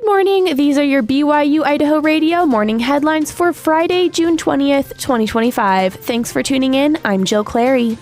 morning. These are your BYU-Idaho Radio morning headlines for Friday, June 20th, 2025. Thanks for tuning in. I'm Jill Clary.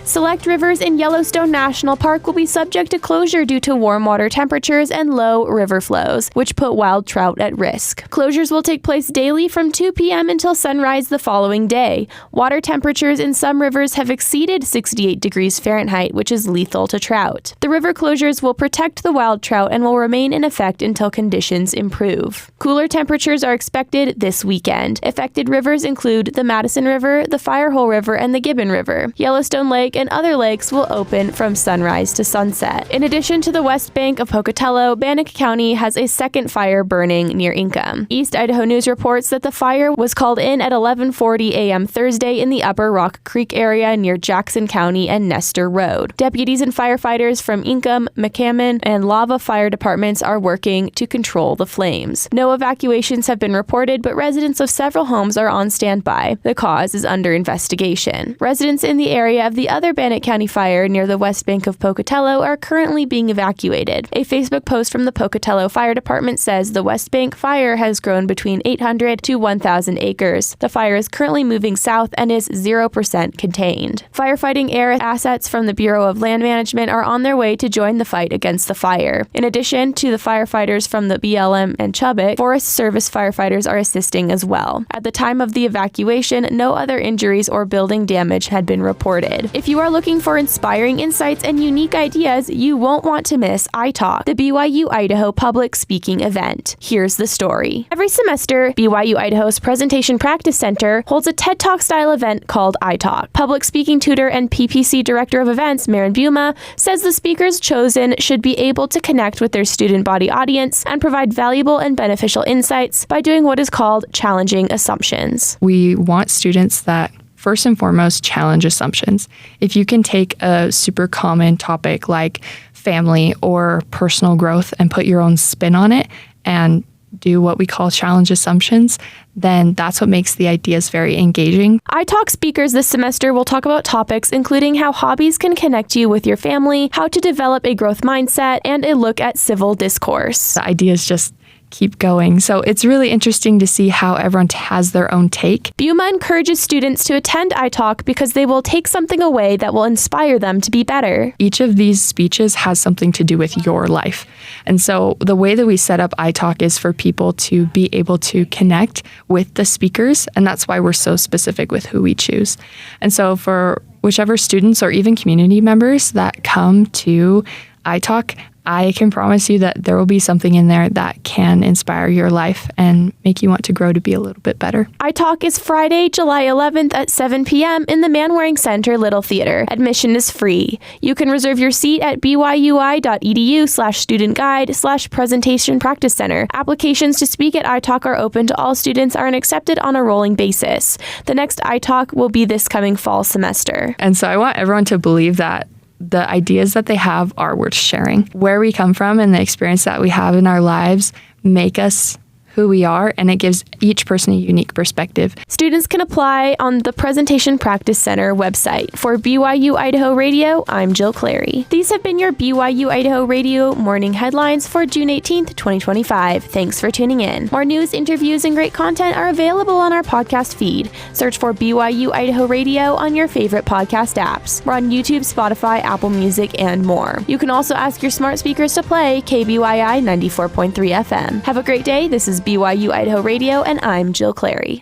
Select rivers in Yellowstone National Park will be subject to closure due to warm water temperatures and low river flows, which put wild trout at risk. Closures will take place daily from 2 p.m. until sunrise the following day. Water temperatures in some rivers have exceeded 68 degrees Fahrenheit, which is lethal to trout. The river closures will protect the wild trout and will remain in effect until conditions improve. Cooler temperatures are expected this weekend. Affected rivers include the Madison River, the Firehole River, and the Gibbon River. Yellowstone Lake and other lakes will open from sunrise to sunset. In addition to the west bank of Pocatello, Bannock County has a second fire burning near Inkom. East Idaho News reports that the fire was called in at 11:40 a.m. Thursday in the Upper Rock Creek area near Jackson County and Nestor Road. Deputies and firefighters from Inkom, McCammon, and Lava fire departments are working to control the flames. No evacuations have been reported, but residents of several homes are on standby. The cause is under investigation. Residents in the area of the other Bannock County fire near the west bank of Pocatello are currently being evacuated. A Facebook post from the Pocatello Fire Department says the West Bank fire has grown between 800 to 1,000 acres. The fire is currently moving south and is 0% contained. Firefighting air assets from the Bureau of Land Management are on their way to join the fight against the fire. In addition to the firefighters from the BLM and Chubbuck, Forest Service firefighters are assisting as well. At the time of the evacuation, no other injuries or building damage had been reported. If you are looking for inspiring insights and unique ideas, you won't want to miss I-Talk, the BYU-Idaho public speaking event. Here's the story. Every semester, BYU-Idaho's Presentation Practice Center holds a TED Talk style event called I-Talk. Public speaking tutor and PPC Director of Events, Maren Buma, says the speakers chosen should be able to connect with their student body audience and provide valuable and beneficial insights by doing what is called challenging assumptions. We want students that first and foremost, challenge assumptions. If you can take a super common topic like family or personal growth and put your own spin on it and do what we call challenge assumptions, then that's what makes the ideas very engaging. I-Talk speakers this semester will talk about topics including how hobbies can connect you with your family, how to develop a growth mindset, and a look at civil discourse. The ideas just keep going. So it's really interesting to see how everyone has their own take. Buma encourages students to attend I-Talk because they will take something away that will inspire them to be better. Each of these speeches has something to do with your life. And so the way that we set up I-Talk is for people to be able to connect with the speakers, and that's why we're so specific with who we choose. And so for whichever students or even community members that come to I-Talk, I can promise you that there will be something in there that can inspire your life and make you want to grow to be a little bit better. I-Talk is Friday, July 11th at 7 p.m. in the Manwaring Center Little Theater. Admission is free. You can reserve your seat at byui.edu/student guide/presentation practice center. Applications to speak at I-Talk are open to all students and accepted on a rolling basis. The next I-Talk will be this coming fall semester. And so I want everyone to believe that the ideas that they have are worth sharing. Where we come from and the experience that we have in our lives make us who we are, and it gives each person a unique perspective. Students can apply on the Presentation Practice Center website. For BYU-Idaho Radio, I'm Jill Clary. These have been your BYU-Idaho Radio morning headlines for June 18th, 2025. Thanks for tuning in. More news, interviews, and great content are available on our podcast feed. Search for BYU-Idaho Radio on your favorite podcast apps. We're on YouTube, Spotify, Apple Music, and more. You can also ask your smart speakers to play KBYI 94.3 FM. Have a great day. This is BYU-Idaho Radio, and I'm Jill Clary.